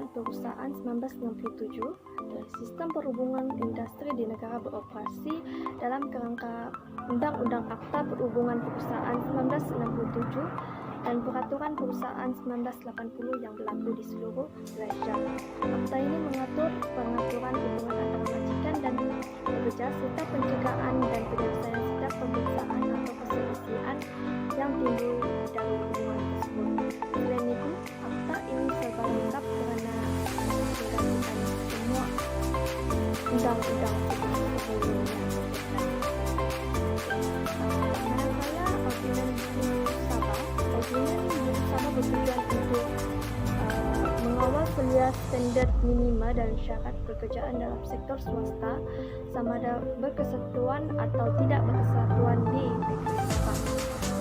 Perhubungan Perusahaan 1967 dan Sistem Perhubungan Industri di Negara beroperasi dalam kerangka Undang-Undang Akta Perhubungan Perusahaan 1967 dan Peraturan Perusahaan 1980 yang berlaku di seluruh Malaysia. Akta ini mengatur pengaturan hubungan antara majikan dan pekerja serta pencegahan dan penyelesaian setiap pemeriksaan atau perselisihan yang timbul dari hubungan tersebut. Selain itu, akta ini serba lengkap kerana menggantikan semua undang-undang sebelumnya. Manakala Ordinans Sabah bertujuan untuk mengawal kuliah standard minima dan syarat pekerjaan dalam sektor swasta sama ada berkesatuan atau tidak berkesatuan di negeri Sabah.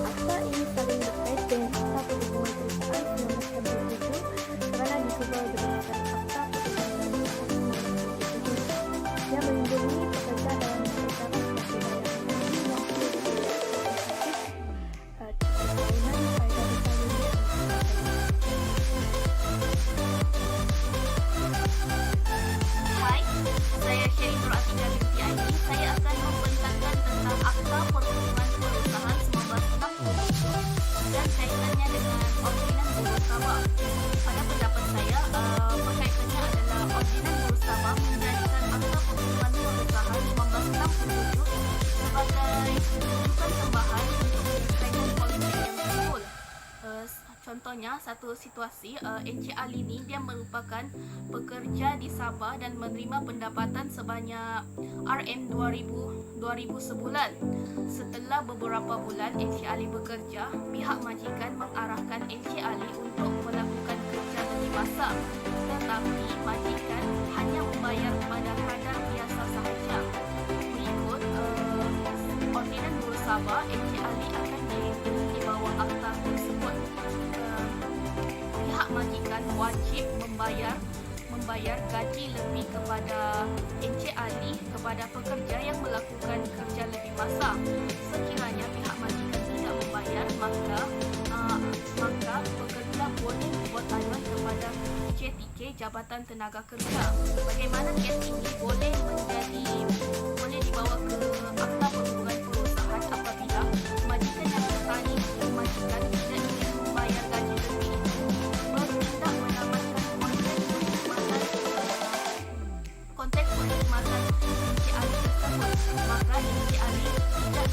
Akta ini saling berkait dengan Akta Perhubungan Perusahaan 1967 kerana dikubur berdasarkan Akta Perhubungan Perusahaan 1967 yang melindungi pekerja dalam perkara seperti bayar waktu Contohnya, satu situasi, Encik Ali ni dia merupakan pekerja di Sabah dan menerima pendapatan sebanyak RM2,000 sebulan. Setelah beberapa bulan Encik Ali bekerja, pihak majikan mengarahkan Encik Ali untuk melakukan kerja lebih masa. Tetapi majikan hanya membayar pada kadar biasa sahaja. Mengikut Ordinan Buruh Sabah, Encik Ali akan dilindungi di bawah akta tersebut. Pihak majikan wajib membayar gaji lebih kepada Encik Ali kepada pekerja yang melakukan kerja lebih masa. Sekiranya pihak majikan tidak membayar, maka pekerja boleh membuat aduan kepada JTK, Jabatan Tenaga Kerja. Bagaimana kes ini boleh dibawa ke Akta Perhubungan Perusahaan apabila majikan yang bertani majikan tidak ingin membayar gaji lebih bertindak menamatkan konteks perkhidmatan Encik Ali tersebut, maka Encik Ali tidak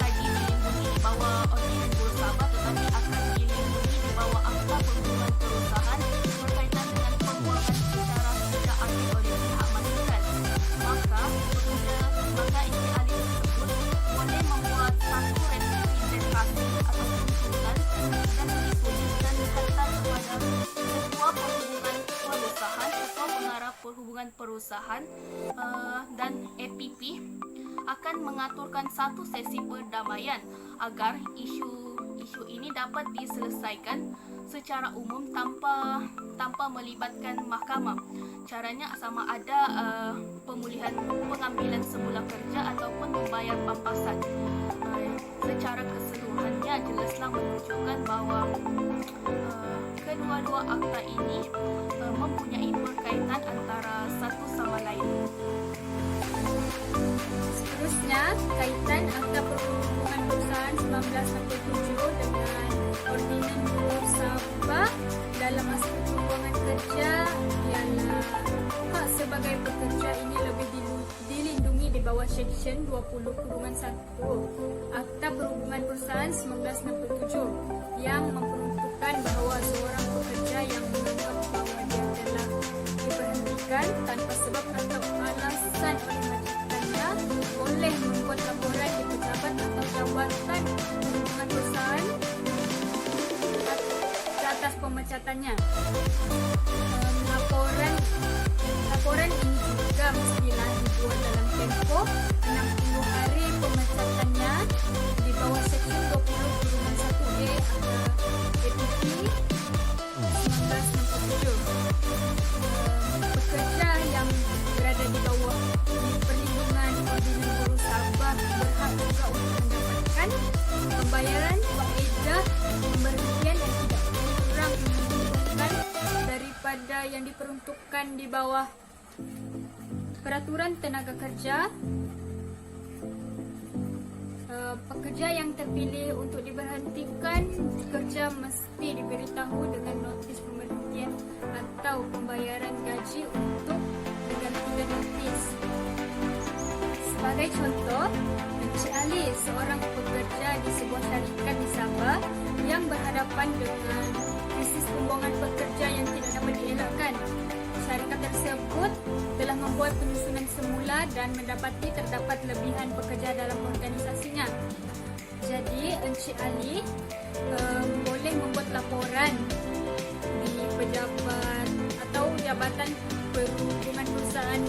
lagi dilindungi di bawah Ordinan Buruh Sabah, tetapi akan dilindungi di bawah Akta Perhubungan Perusahaan berkaitan dengan pembuangan secara tidak adil oleh pihak majikan. Maka Encik Ali tersebut boleh membuat satu representasi atau tuntutan dan dituliskan dihantar kepada Ketua Perhubungan Perusahaan, Ketua Pengarah Perhubungan Perusahaan dan APP akan mengaturkan satu sesi perdamaian agar isu ini dapat diselesaikan secara umum tanpa melibatkan mahkamah. Caranya sama ada pemulihan pengambilan semula kerja ataupun membayar pampasan. Secara keseluruhannya jelaslah menunjukkan bahawa kedua-dua akta ini mempunyai berkaitan antara satu sama lain. Seterusnya, kaitan Akta Perhubungan Perusahaan 1967 dengan Ordinan Buruh Sabah dalam aspek hubungan kerja ialah hak sebagai pekerja ini lebih dilindungi di bawah Seksyen 20/1 Akta Perhubungan Perusahaan 1967 yang memperuntukkan bahawa seorang pekerja yang menganggap bahawa dia telah diberhentikan tanpa sebab atau alasan oleh majikannya boleh membuat laporan di pejabat atau jabatan perhubungan perusahaan ke atas pemecatannya. Laporan ini juga mestilah dibuat dalam tempoh 60 hari pemecatannya di bawah Seksyen 20/1A atau APP 1967. Pekerja yang berada di bawah perlindungan Ordinan Buruh Sabah berhak juga untuk mendapatkan pembayaran faedah pemberhentian yang tidak kurang yang diperuntukkan di bawah Peraturan Tenaga Kerja, pekerja yang terpilih untuk diberhentikan kerja mesti diberitahu dengan notis pemberhentian atau pembayaran gaji untuk dengan notis. Sebagai contoh, Encik Ali, seorang pekerja di sebuah syarikat di Sabah yang berhadapan dengan krisis pembuangan pekerja yang tidak dapat dielakkan. Syarikat tersebut telah membuat penyusunan semula dan mendapati terdapat lebihan pekerja dalam organisasinya. Jadi, Encik Ali boleh membuat laporan di pejabat atau Jabatan Perhubungan Perusahaan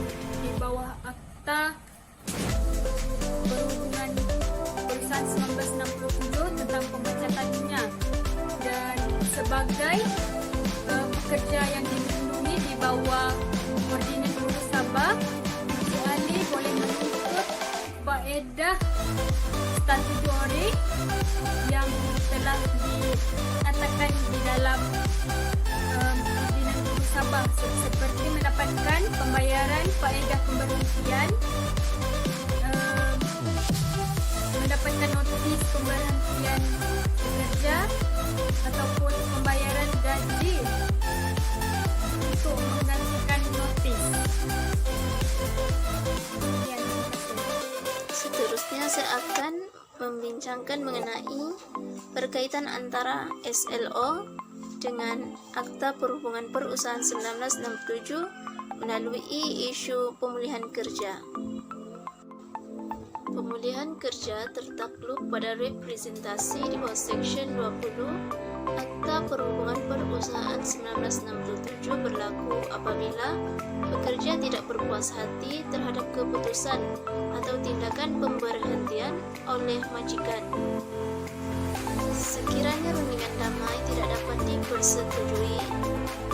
di bawah Akta Perhubungan Perusahaan 1967 tentang pemecatannya, dan sebagai pekerja yang dilindungi di bawah Ordinan Buruh Sabah, Encik Ali boleh menuntut faedah statutory yang telah dinyatakan di dalam Ordinan Buruh Sabah, seperti mendapatkan pembayaran faedah pemberhentian, mendapatkan notis pemberhentian pekerja, ataupun pembayaran gaji untuk menggantikan notis. Sekian, terima kasih. Seterusnya saya akan membincangkan mengenai berkaitan antara SLO dengan Akta Perhubungan Perusahaan 1967 melalui isu pemulihan kerja. Pemulihan kerja tertakluk pada representasi di bawah Seksyen 20 Akta Perhubungan Perusahaan 1967 berlaku apabila pekerja tidak berpuas hati terhadap keputusan atau tindakan pemberhentian oleh majikan. Sekiranya rundingan damai tidak dapat dipersetujui,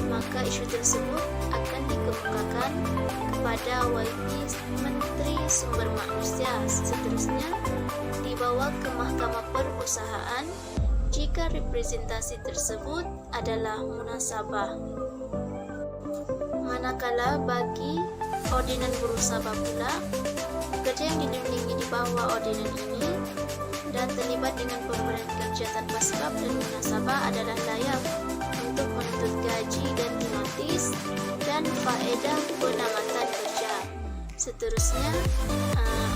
maka isu tersebut akan dikemukakan kepada YT Menteri Sumber Manusia, seterusnya dibawa ke Mahkamah Perusahaan jika representasi tersebut adalah munasabah. Manakala bagi Ordinan Buruh Sabah pula, pekerja yang dilindungi di bawah ordinan ini dan terlibat dengan pemberian kerja tanpa sebab dan munasabah adalah layak untuk menuntut gaji ganti notis dan faedah penamatan kerja. Seterusnya,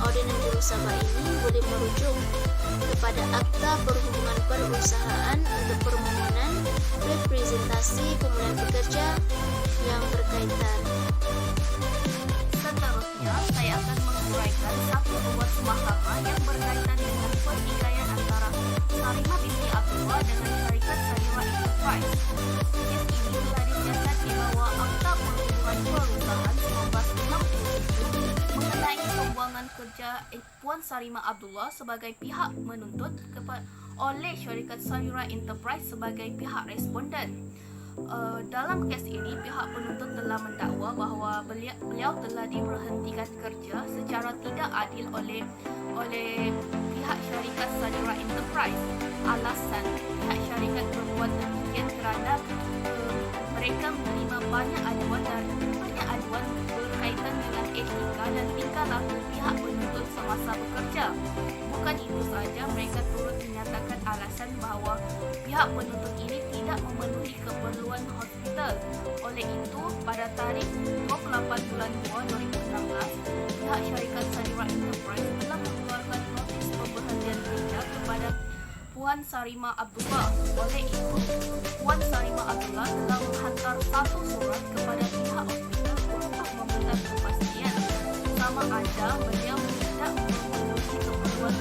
Ordinan Buruh Sabah ini boleh merujuk kepada Akta Perhubungan Perusahaan untuk permohonan representasi pemulihan pekerja yang berkaitan. Seterusnya, saya akan menguraikan satu ruas mahkamah yang berkaitan dengan pertikaian antara Sarimah binti Abdullah dengan Syarikat Sarimah Enterprise. Kes ini telah disiasat di bawah Akta Perhubungan Perusahaan 1967 mengenai pembuangan kerja Puan Sarimah Abdullah sebagai pihak menuntut oleh Syarikat Sarimah Enterprise sebagai pihak responden. Dalam kes ini, pihak penuntut telah mendakwa bahawa beliau telah diberhentikan kerja secara tidak adil oleh pihak Syarikat Sarimah Enterprise. Alasan pihak syarikat berbuat demikian kerana mereka menerima banyak aduan berkaitan dengan etika dan tingkah laku pihak penuntut semasa bekerja. Bukan itu sahaja, mereka turut menyatakan alasan bahawa pihak penuntut ini tidak memenuhi keperluan hospital. Oleh itu, pada tarikh 28 bulan 2 2016, pihak Syarikat Sarimah Enterprise telah mengeluarkan notis pemberhentian kerja kepada Puan Sarimah Abdullah. Oleh itu, Puan Sarimah Abdullah telah menghantar satu surat kepada pihak hospital untuk meminta kepastian sama ada beliau tidak memenuhi keperluan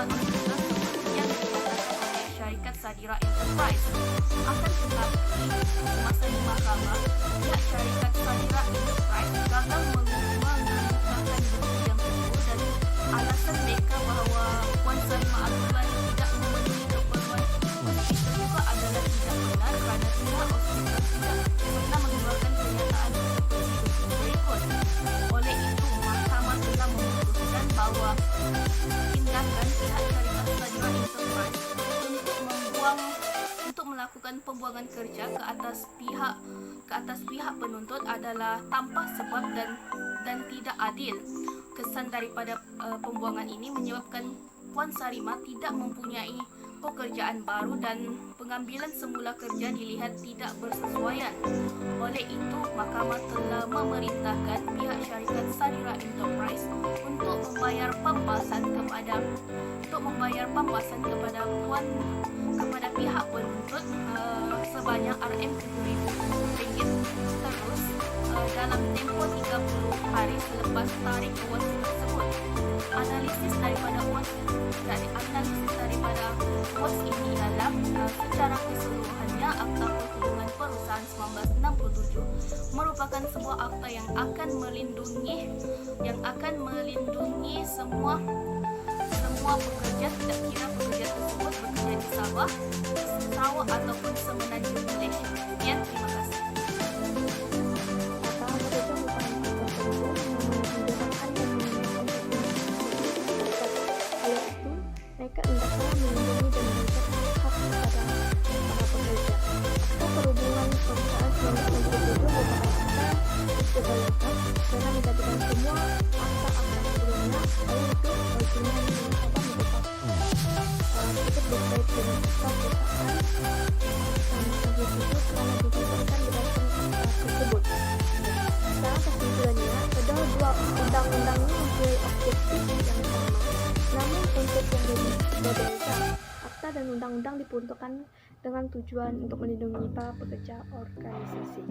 hospital seperti yang dinyatakan oleh Syarikat Sarimah Enterprise. Akan tetapi, semasa di mahkamah, pihak Syarikat Sarimah Enterprise gagal menggunakan bukti yang betul, dan alasan mereka bahawa Puan Sarimah Abdullah tidak memenuhi keperluan hospital juga adalah tidak benar kerana pihak hospital tidak pernah mengeluarkan pernyataan seperti berikut. Oleh itu, mahkamah telah memutuskan bahawa tindakan pihak Syarikat Sarimah Enterprise untuk melakukan pembuangan kerja ke atas pihak penuntut adalah tanpa sebab dan tidak adil. Kesan daripada pembuangan ini menyebabkan Puan Sarima tidak mempunyai pekerjaan baru dan pengambilan semula kerja dilihat tidak bersesuaian. Oleh itu, mahkamah telah memerintahkan pihak syarikat Sarira Enterprise untuk membayar pembahasan kepada pihak penuntut sebanyak RM7.000. Terus dalam tempoh 30 hari selepas tarik UAS tersebut. Analisis daripada UAS ini ialah secara keseluruhannya Akta Perhubungan Perusahaan 1967 merupakan sebuah akta yang akan melindungi semua pekerja, tidak kira pekerja tersebut bekerja di Sabah, Sarawak ataupun Semenanjung Malaysia. Sekian, terima kasih. Kata bekerja merupakan hak tertentu yang menunjukkan oleh itu, mereka hendaklah melindungi dan menjaga hak kepada para pekerja. Akta Perhubungan Perusahaan 1967 merupakan akta istilah lengkap dengan menjadikan semua akta-akta sebelumnya, oleh itu original yang mencoba merupakan tersebut berkait dengan akta perusahaan dan itu telah ditentukan berdasarkan akta tersebut. Secara kesimpulannya, kedua undang-undang ini mempunyai objektif yang sama, namun untuk yang berbeda. Akta dan undang-undang diperuntukkan dengan tujuan untuk melindungi para pekerja organisasi.